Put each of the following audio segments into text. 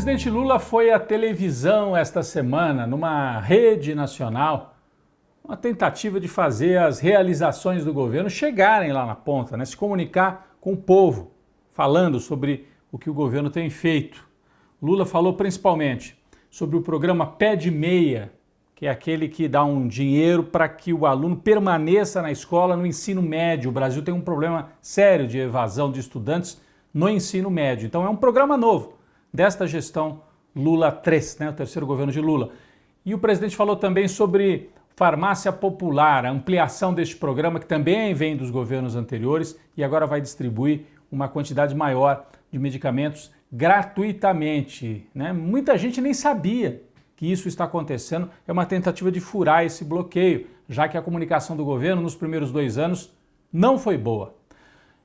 presidente Lula foi à televisão esta semana, numa rede nacional, uma tentativa de fazer as realizações do governo chegarem lá na ponta, né? Se comunicar com o povo, falando sobre o que o governo tem feito. Lula falou principalmente sobre o programa Pé de Meia, que é aquele que dá um dinheiro para que o aluno permaneça na escola no ensino médio. O Brasil tem um problema sério de evasão de estudantes no ensino médio. Então é um programa novo desta gestão Lula 3, né, o terceiro governo de Lula. E o presidente falou também sobre farmácia popular, a ampliação deste programa que também vem dos governos anteriores e agora vai distribuir uma quantidade maior de medicamentos gratuitamente, né? Muita gente nem sabia que isso está acontecendo, é uma tentativa de furar esse bloqueio, já que a comunicação do governo nos primeiros 2 anos não foi boa.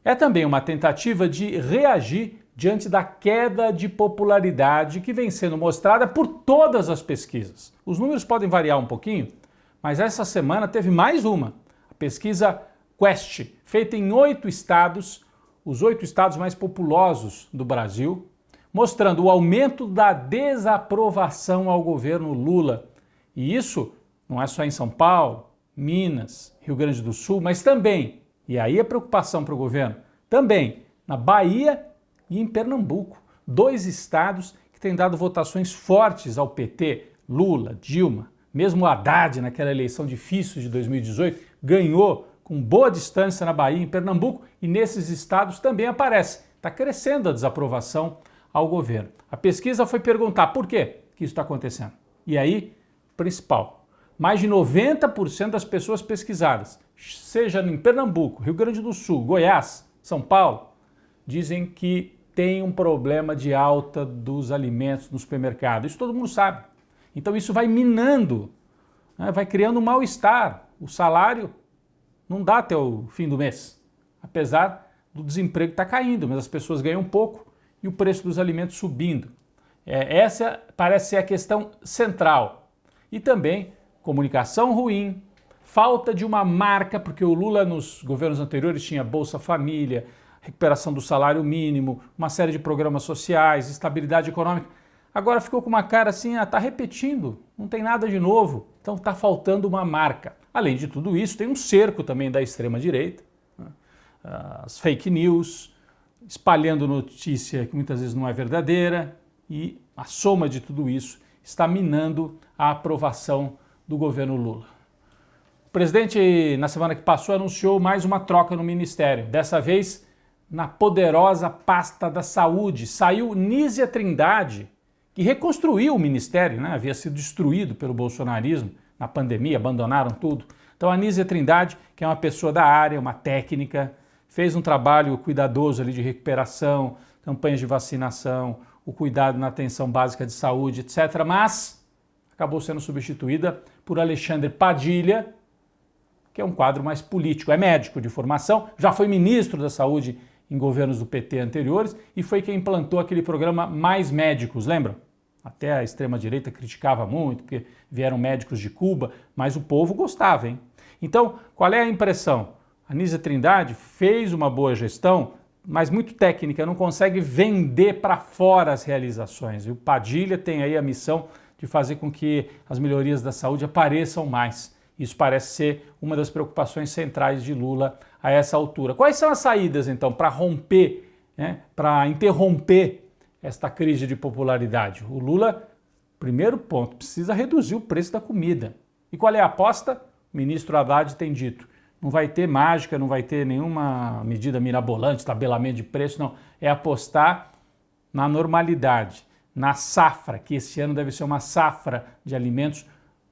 É também uma tentativa de reagir diante da queda de popularidade que vem sendo mostrada por todas as pesquisas. Os números podem variar um pouquinho, mas essa semana teve mais uma, a pesquisa Quest, feita em 8 estados, os 8 estados mais populosos do Brasil, mostrando o aumento da desaprovação ao governo Lula. E isso não é só em São Paulo, Minas, Rio Grande do Sul, mas também, e aí é preocupação para o governo, também na Bahia e em Pernambuco, 2 estados que têm dado votações fortes ao PT, Lula, Dilma. Mesmo o Haddad, naquela eleição difícil de 2018, ganhou com boa distância na Bahia e em Pernambuco, e nesses estados também aparece. Está crescendo a desaprovação ao governo. A pesquisa foi perguntar por que isso está acontecendo. E aí, principal, mais de 90% das pessoas pesquisadas, seja em Pernambuco, Rio Grande do Sul, Goiás, São Paulo, dizem que tem um problema de alta dos alimentos no supermercado. Isso todo mundo sabe. Então isso vai minando, né? Vai criando um mal-estar. O salário não dá até o fim do mês, apesar do desemprego estar caindo, mas as pessoas ganham pouco e o preço dos alimentos subindo. Essa parece ser a questão central. E também comunicação ruim, falta de uma marca, porque o Lula nos governos anteriores tinha Bolsa Família, recuperação do salário mínimo, uma série de programas sociais, estabilidade econômica. Agora ficou com uma cara assim, tá repetindo, não tem nada de novo, então está faltando uma marca. Além de tudo isso, tem um cerco também da extrema-direita, né? As fake news, espalhando notícia que muitas vezes não é verdadeira, e a soma de tudo isso está minando a aprovação do governo Lula. O presidente, na semana que passou, anunciou mais uma troca no ministério, dessa vez na poderosa pasta da saúde. Saiu Nízia Trindade, que reconstruiu o ministério, né? Havia sido destruído pelo bolsonarismo na pandemia, abandonaram tudo. Então a Nízia Trindade, que é uma pessoa da área, uma técnica, fez um trabalho cuidadoso ali de recuperação, campanhas de vacinação, o cuidado na atenção básica de saúde, etc. Mas acabou sendo substituída por Alexandre Padilha, que é um quadro mais político, é médico de formação, já foi ministro da saúde em governos do PT anteriores e foi quem implantou aquele programa Mais Médicos, lembram? Até a extrema-direita criticava muito, porque vieram médicos de Cuba, mas o povo gostava, hein? Então, qual é a impressão? A Nízia Trindade fez uma boa gestão, mas muito técnica, não consegue vender para fora as realizações. E o Padilha tem aí a missão de fazer com que as melhorias da saúde apareçam mais. Isso parece ser uma das preocupações centrais de Lula a essa altura. Quais são as saídas, então, para romper, né, para interromper esta crise de popularidade? O Lula, primeiro ponto, precisa reduzir o preço da comida. E qual é a aposta? O ministro Haddad tem dito, não vai ter mágica, não vai ter nenhuma medida mirabolante, tabelamento de preço, não. É apostar na normalidade, na safra, que esse ano deve ser uma safra de alimentos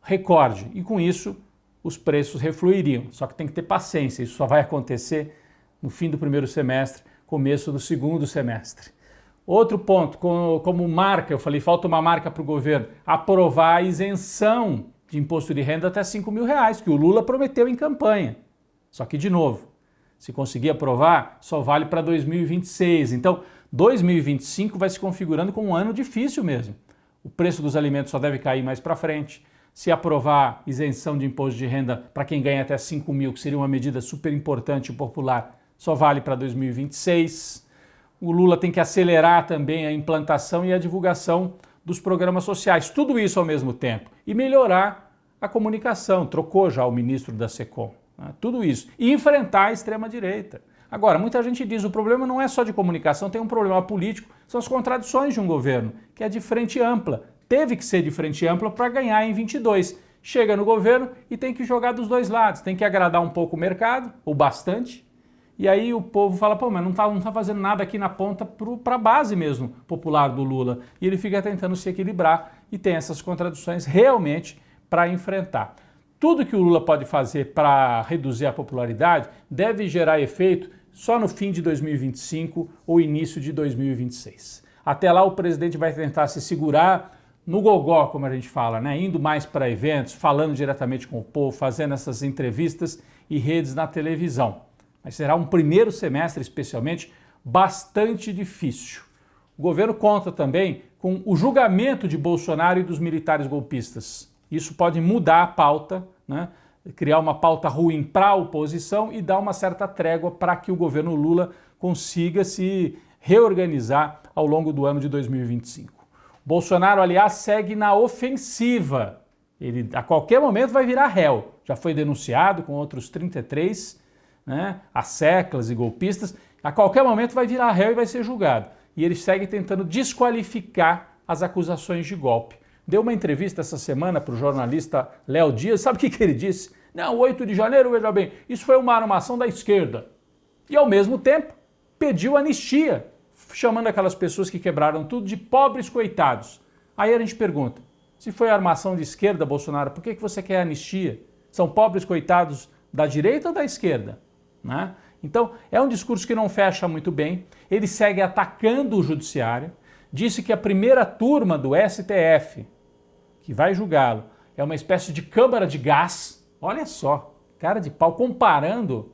recorde. E com isso, os preços refluiriam. Só que tem que ter paciência, isso só vai acontecer no fim do primeiro semestre, começo do segundo semestre. Outro ponto, como marca, eu falei, falta uma marca para o governo, aprovar a isenção de imposto de renda até R$5 mil, que o Lula prometeu em campanha. Só que, de novo, se conseguir aprovar, só vale para 2026. Então, 2025 vai se configurando como um ano difícil mesmo. O preço dos alimentos só deve cair mais para frente. Se aprovar isenção de imposto de renda para quem ganha até 5 mil, que seria uma medida super importante e popular, só vale para 2026. O Lula tem que acelerar também a implantação e a divulgação dos programas sociais. Tudo isso ao mesmo tempo. E melhorar a comunicação. Trocou já o ministro da SECOM. Né? Tudo isso. E enfrentar a extrema-direita. Agora, muita gente diz que o problema não é só de comunicação, tem um problema político, são as contradições de um governo, que é de frente ampla. Teve que ser de frente ampla para ganhar em 22. Chega no governo e tem que jogar dos dois lados, tem que agradar um pouco o mercado, ou bastante, e aí o povo fala, pô, mas não tá fazendo nada aqui na ponta para a base mesmo popular do Lula. E ele fica tentando se equilibrar e tem essas contradições realmente para enfrentar. Tudo que o Lula pode fazer para reduzir a popularidade deve gerar efeito só no fim de 2025 ou início de 2026. Até lá o presidente vai tentar se segurar no gogó, como a gente fala, né? Indo mais para eventos, falando diretamente com o povo, fazendo essas entrevistas e redes na televisão. Mas será um primeiro semestre, especialmente, bastante difícil. O governo conta também com o julgamento de Bolsonaro e dos militares golpistas. Isso pode mudar a pauta, né? Criar uma pauta ruim para a oposição e dar uma certa trégua para que o governo Lula consiga se reorganizar ao longo do ano de 2025. Bolsonaro, aliás, segue na ofensiva. Ele a qualquer momento vai virar réu. Já foi denunciado com outros 33, né, asseclas e golpistas. A qualquer momento vai virar réu e vai ser julgado. E ele segue tentando desqualificar as acusações de golpe. Deu uma entrevista essa semana para o jornalista Léo Dias. Sabe o que ele disse? Não, 8 de janeiro, veja bem, isso foi uma armação da esquerda. E, ao mesmo tempo, pediu anistia, chamando aquelas pessoas que quebraram tudo de pobres coitados. Aí a gente pergunta, se foi armação de esquerda, Bolsonaro, por que você quer anistia? São pobres coitados da direita ou da esquerda? Né? Então, é um discurso que não fecha muito bem. Ele segue atacando o judiciário. Disse que a primeira turma do STF, que vai julgá-lo, é uma espécie de câmara de gás. Olha só, cara de pau, comparando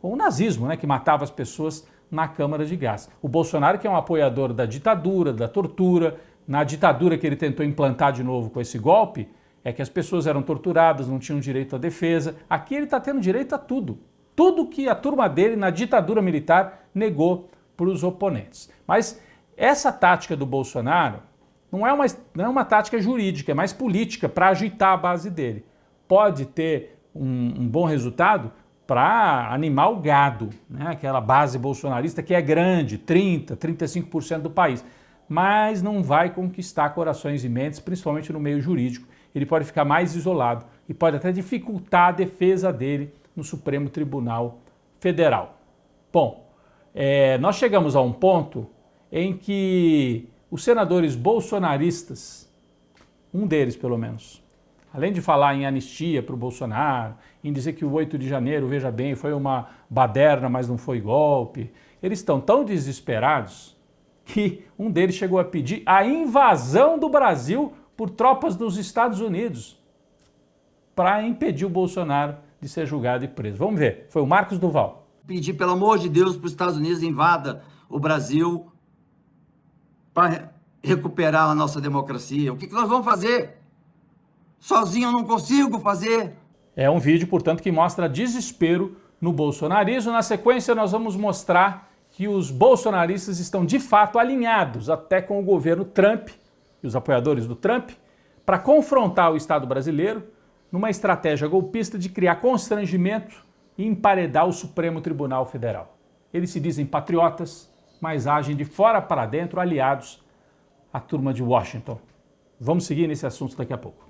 com o nazismo, né, que matava as pessoas na câmara de gás. O Bolsonaro, que é um apoiador da ditadura, da tortura, na ditadura que ele tentou implantar de novo com esse golpe, é que as pessoas eram torturadas, não tinham direito à defesa. Aqui ele está tendo direito a tudo. Tudo que a turma dele, na ditadura militar, negou para os oponentes. Mas essa tática do Bolsonaro não é uma tática jurídica, é mais política, para agitar a base dele. Pode ter um bom resultado para animar o gado, né? Aquela base bolsonarista que é grande, 30%, 35% do país, mas não vai conquistar corações e mentes, principalmente no meio jurídico. Ele pode ficar mais isolado e pode até dificultar a defesa dele no Supremo Tribunal Federal. Bom, nós chegamos a um ponto em que os senadores bolsonaristas, um deles pelo menos, além de falar em anistia para o Bolsonaro, em dizer que o 8 de janeiro, veja bem, foi uma baderna, mas não foi golpe, eles estão tão desesperados que um deles chegou a pedir a invasão do Brasil por tropas dos Estados Unidos para impedir o Bolsonaro de ser julgado e preso. Vamos ver, foi o Marcos Duval. Pedir, pelo amor de Deus, para os Estados Unidos invada o Brasil para recuperar a nossa democracia. O que nós vamos fazer? Sozinho eu não consigo fazer. É um vídeo, portanto, que mostra desespero no bolsonarismo. Na sequência, nós vamos mostrar que os bolsonaristas estão, de fato, alinhados até com o governo Trump e os apoiadores do Trump para confrontar o Estado brasileiro numa estratégia golpista de criar constrangimento e emparedar o Supremo Tribunal Federal. Eles se dizem patriotas, mas agem de fora para dentro, aliados à turma de Washington. Vamos seguir nesse assunto daqui a pouco.